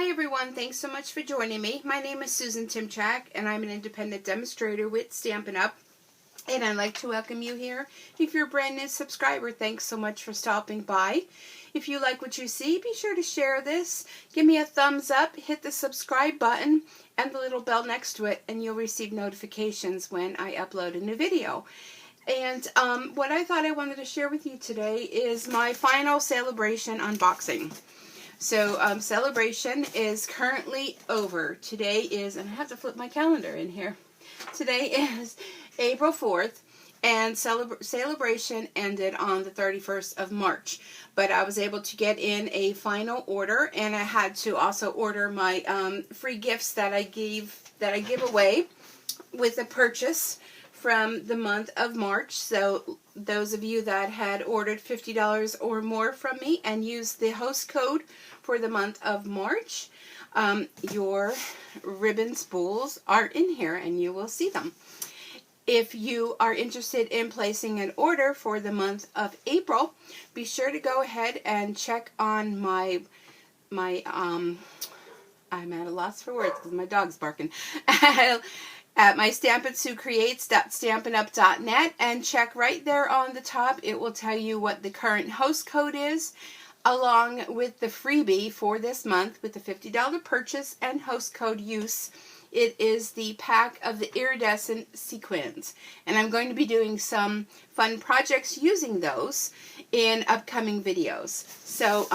Hi everyone, thanks so much for joining me. My name is Susan Timchak and I'm an independent demonstrator with Stampin' Up! And I'd like to welcome you here. If you're a brand new subscriber, thanks so much for stopping by. If you like what you see, be sure to share this. Give me a thumbs up, hit the subscribe button and the little bell next to it, and you'll receive notifications when I upload a new video. And what I thought I wanted to share with you today is my final Sale A Bration unboxing. So Sale A Bration is currently over. Today is, and I have to flip my calendar in here. Today is April 4th, and Sale A Bration ended on the 31st of March. But I was able to get in a final order, and I had to also order my free gifts that I give away with a purchase from the month of March. So those of you that had ordered $50 or more from me and used the host code for the month of March, your ribbon spools are in here and you will see them. If you are interested in placing an order for the month of April, be sure to go ahead and check on my I'm at a loss for words because my dog's barking. At my stampinsucreates.stampinup.net, and check right there on the top. It will tell you what the current host code is, along with the freebie for this month with the $50 purchase and host code use. It is the pack of the iridescent sequins, and I'm going to be doing some fun projects using those in upcoming videos. So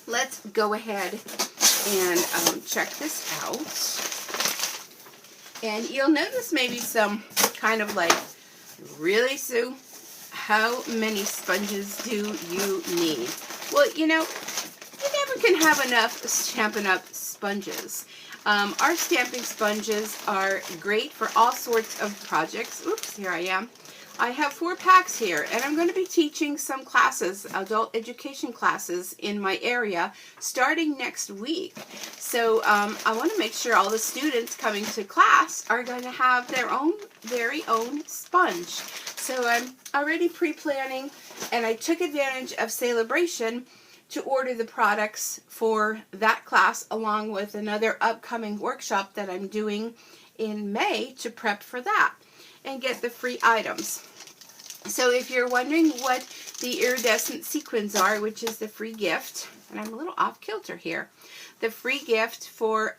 let's go ahead and check this out. And you'll notice maybe some kind of like, really, Sue? How many sponges do you need? Well, you know, you never can have enough Stampin' Up! Sponges. Our stamping sponges are great for all sorts of projects. Oops, here I am. I have 4 packs here, and I'm going to be teaching some classes, adult education classes in my area, starting next week. So I want to make sure all the students coming to class are going to have their very own sponge. So I'm already pre-planning, and I took advantage of Sale A Bration to order the products for that class, along with another upcoming workshop that I'm doing in May to prep for that and get the free items. So if you're wondering what the iridescent sequins are, which is the free gift, and I'm a little off kilter here, the free gift for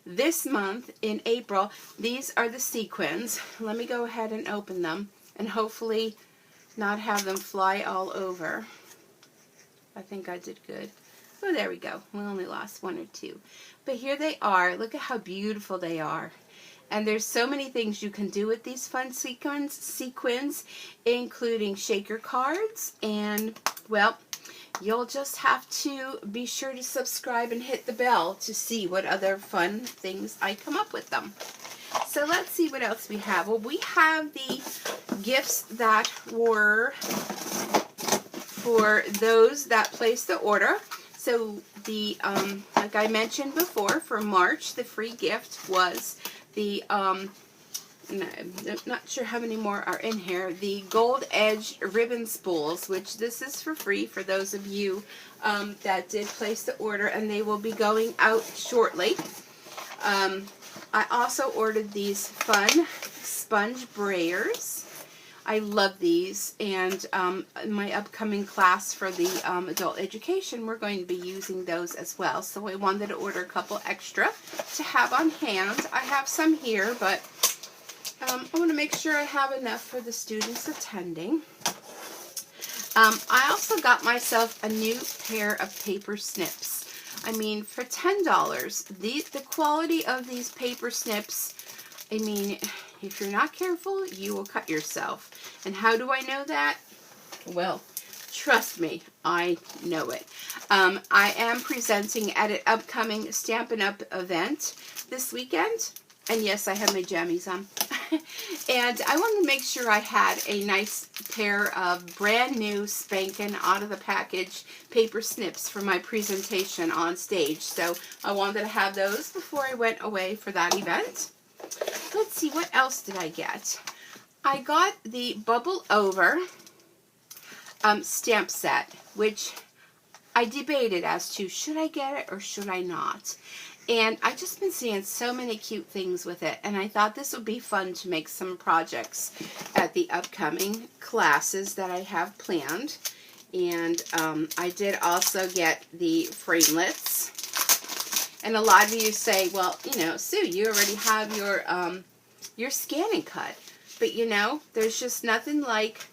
this month in April, these are the sequins. Let me go ahead and open them and hopefully not have them fly all over. I think I did good. Oh, there we go. We only lost 1 or 2. But here they are. Look at how beautiful they are. And there's so many things you can do with these fun sequins, including shaker cards. And, well, you'll just have to be sure to subscribe and hit the bell to see what other fun things I come up with them. So let's see what else we have. Well, we have the gifts that were for those that placed the order. So the, like I mentioned before, for March, the free gift was the, I'm not sure how many more are in here, the Gold Edge ribbon spools, which this is for free for those of you that did place the order, and they will be going out shortly. I also ordered these fun sponge brayers. I love these, and in my upcoming class for the adult education, we're going to be using those as well. So I wanted to order a couple extra to have on hand. I have some here, but I want to make sure I have enough for the students attending. I also got myself a new pair of paper snips. I mean, for $10, the quality of these paper snips, I mean, if you're not careful, you will cut yourself. And how do I know that? Well, trust me, I know it. I am presenting at an upcoming Stampin' Up! Event this weekend. And yes, I have my jammies on. And I wanted to make sure I had a nice pair of brand new spanking out of the package paper snips for my presentation on stage. So I wanted to have those before I went away for that event. Let's see, what else did I get? I got the Bubble Over stamp set, which I debated as to should I get it or should I not. And I've just been seeing so many cute things with it, and I thought this would be fun to make some projects at the upcoming classes that I have planned. And I did also get the framelits. And a lot of you say, well, you know, Sue, you already have your Scan and Cut. But, you know, there's just nothing like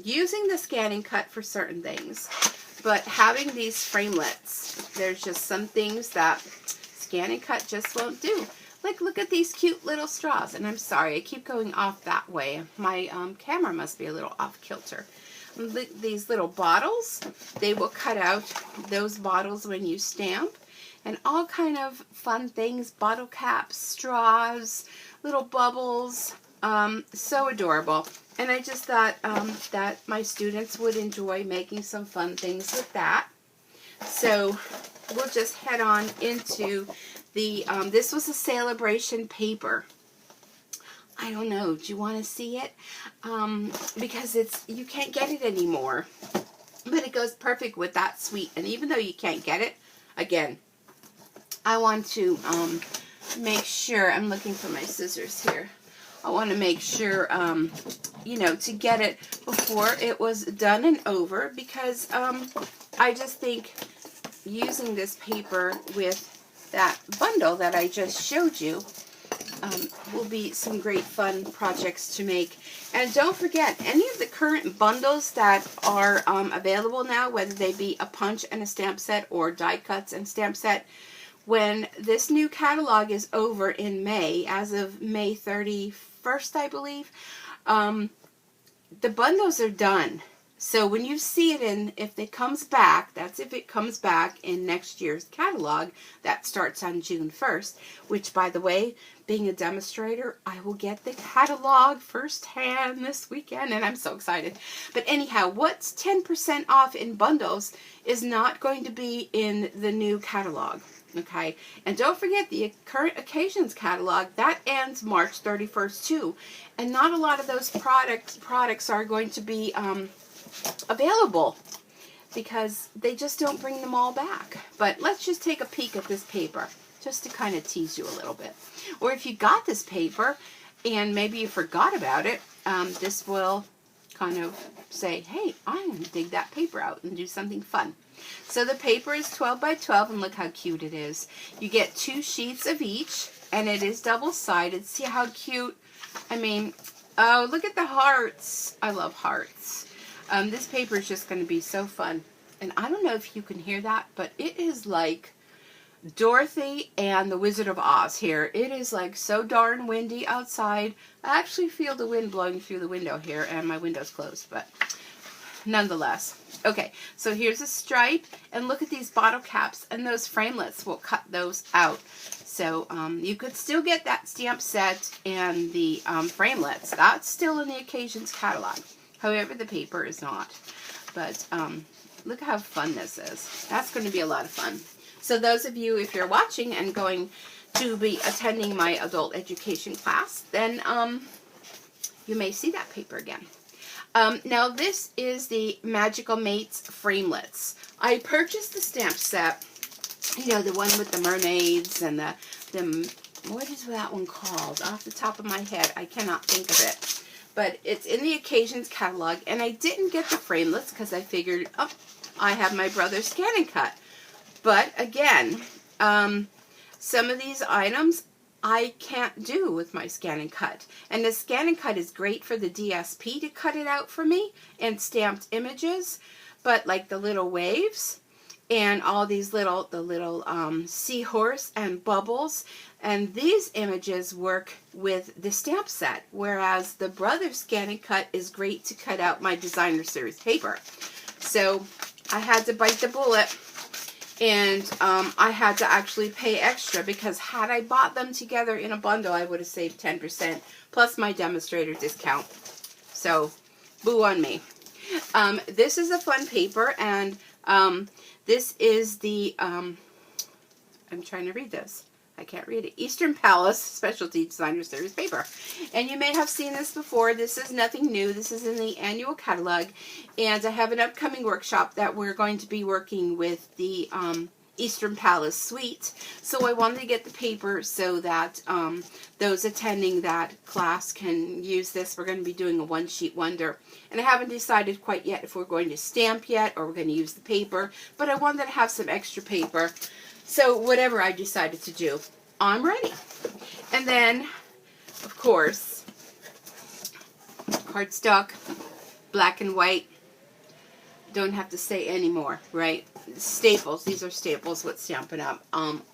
using the Scan and Cut for certain things. But having these framelits, there's just some things that Scan and Cut just won't do. Like, look at these cute little straws. And I'm sorry, I keep going off that way. My camera must be a little off kilter. These little bottles, they will cut out those bottles when you stamp. And all kind of fun things, bottle caps, straws, little bubbles. So adorable. And I just thought that my students would enjoy making some fun things with that. So we'll just head on into the, this was a Sale A Bration paper. I don't know, do you want to see it? Because you can't get it anymore. But it goes perfect with that suite. And even though you can't get it, again, I want to make sure, I'm looking for my scissors here. I want to make sure, you know, to get it before it was done and over, because I just think using this paper with that bundle that I just showed you will be some great fun projects to make. And don't forget, any of the current bundles that are available now, whether they be a punch and a stamp set or die cuts and stamp set, when this new catalog is over in May, as of May 31st, I believe, the bundles are done. So when you see it in, if it comes back, that's if it comes back in next year's catalog, that starts on June 1st, which, by the way, being a demonstrator, I will get the catalog firsthand this weekend, and I'm so excited. But anyhow, what's 10% off in bundles is not going to be in the new catalog. Okay, and don't forget the current occasions catalog, that ends March 31st too, and not a lot of those products are going to be available because they just don't bring them all back. But let's just take a peek at this paper just to kind of tease you a little bit. Or if you got this paper and maybe you forgot about it, this will kind of say, hey, I'm going to dig that paper out and do something fun. So the paper is 12 by 12, and look how cute it is. You get 2 sheets of each, and it is double-sided. See how cute? I mean, oh, look at the hearts. I love hearts. This paper is just going to be so fun. And I don't know if you can hear that, but it is like Dorothy and the Wizard of Oz here. It is like so darn windy outside. I actually feel the wind blowing through the window here, and my window's closed, but nonetheless. Okay, so here's a stripe, and look at these bottle caps, and those framelits will cut those out. So you could still get that stamp set and the framelits. That's still in the occasions catalog. However, the paper is not. But look how fun this is. That's going to be a lot of fun. So those of you, if you're watching and going to be attending my adult education class, then you may see that paper again. Now this is the Magical Mates framelits. I purchased the stamp set, you know, the one with the mermaids and the what is that one called? Off the top of my head, I cannot think of it. But it's in the occasions catalog, and I didn't get the framelits because I figured, oh, I have my brother's Scan and Cut. But again, some of these items I can't do with my Scan and Cut. And the Scan and Cut is great for the DSP to cut it out for me and stamped images, but like the little waves and all these little seahorse and bubbles, and these images work with the stamp set, whereas the Brothers Scan and Cut is great to cut out my designer series paper. So I had to bite the bullet. And I had to actually pay extra, because had I bought them together in a bundle, I would have saved 10% plus my demonstrator discount. So, boo on me. This is a fun paper, and this is the, I'm trying to read this. I can't read it, Eastern Palace Specialty Designer Series paper. And you may have seen this before. This is nothing new. This is in the annual catalog. And I have an upcoming workshop that we're going to be working with the Eastern Palace suite. So I wanted to get the paper so that those attending that class can use this. We're going to be doing a one-sheet wonder. And I haven't decided quite yet if we're going to stamp yet or we're going to use the paper. But I wanted to have some extra paper. So whatever I decided to do, I'm ready. And then, of course, cardstock, black and white. Don't have to say any more, right? Staples. These are staples with Stampin' Up.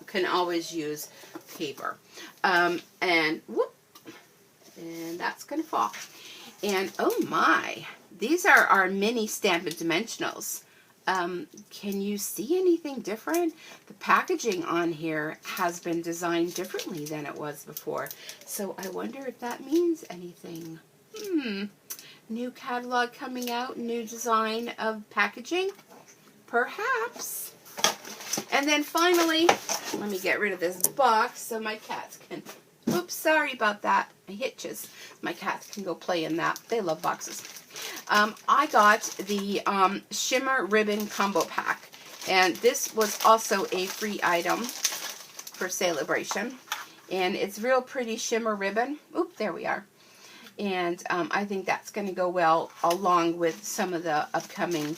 Can always use paper. And whoop, and that's going to fall. And oh my, these are our mini Stampin' Dimensionals. Can you see anything different? The packaging on here has been designed differently than it was before. So I wonder if that means anything. New catalog coming out, new design of packaging? Perhaps. And then finally, let me get rid of this box so my cats can, oops, sorry about that, my hitches. My cats can go play in that. They love boxes. I got the Shimmer Ribbon Combo Pack. And this was also a free item for Sale A Bration. And it's real pretty shimmer ribbon. Oop, there we are. And I think that's going to go well along with some of the upcoming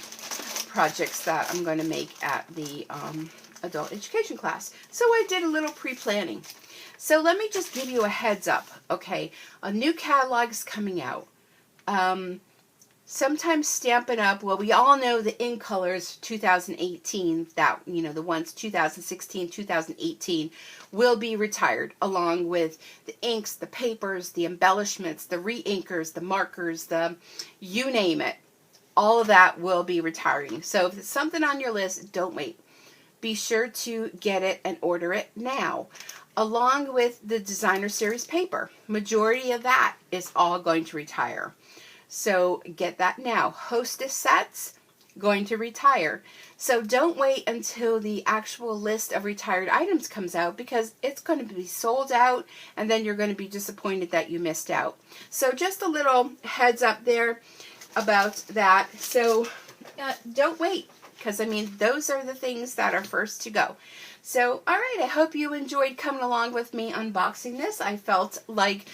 projects that I'm going to make at the adult education class. So I did a little pre-planning. So let me just give you a heads up, okay? A new catalog is coming out. Sometimes Stampin' Up, well, we all know the in colors 2018, that, you know, the ones 2016, 2018 will be retired, along with the inks, the papers, the embellishments, the re-inkers, the markers, the you name it. All of that will be retiring. So if it's something on your list, don't wait. Be sure to get it and order it now, along with the designer series paper. Majority of that is all going to retire. So get that now. Hostess sets, going to retire. So don't wait until the actual list of retired items comes out, because it's going to be sold out and then you're going to be disappointed that you missed out. So just a little heads up there about that. So don't wait, because I mean, those are the things that are first to go. So, all right, I hope you enjoyed coming along with me unboxing this. I felt like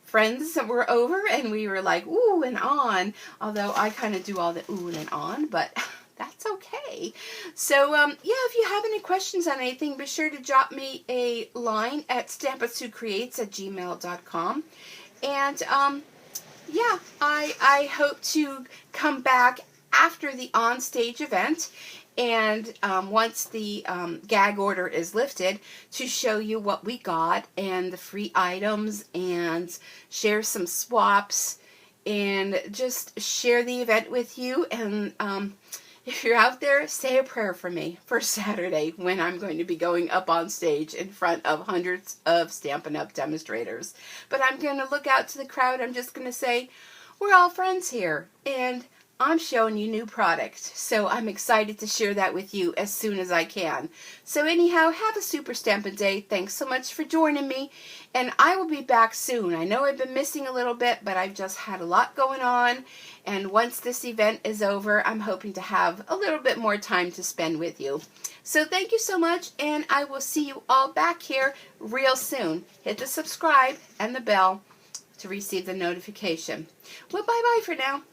friends were over and we were like ooh and on, although I kind of do all the ooh and on, but that's okay. So yeah, if you have any questions on anything, be sure to drop me a line at stampitsucreates@gmail.com. And yeah, I hope to come back after the on-stage event, and once the gag order is lifted, to show you what we got and the free items, and share some swaps, and just share the event with you. And if you're out there, say a prayer for me for Saturday, when I'm going to be going up on stage in front of hundreds of Stampin' Up! Demonstrators. But I'm going to look out to the crowd. I'm just going to say, we're all friends here, and I'm showing you new product, so I'm excited to share that with you as soon as I can. So anyhow, have a super Stampin' Day. Thanks so much for joining me, and I will be back soon. I know I've been missing a little bit, but I've just had a lot going on, and once this event is over, I'm hoping to have a little bit more time to spend with you. So thank you so much, and I will see you all back here real soon. Hit the subscribe and the bell to receive the notification. Well, bye-bye for now.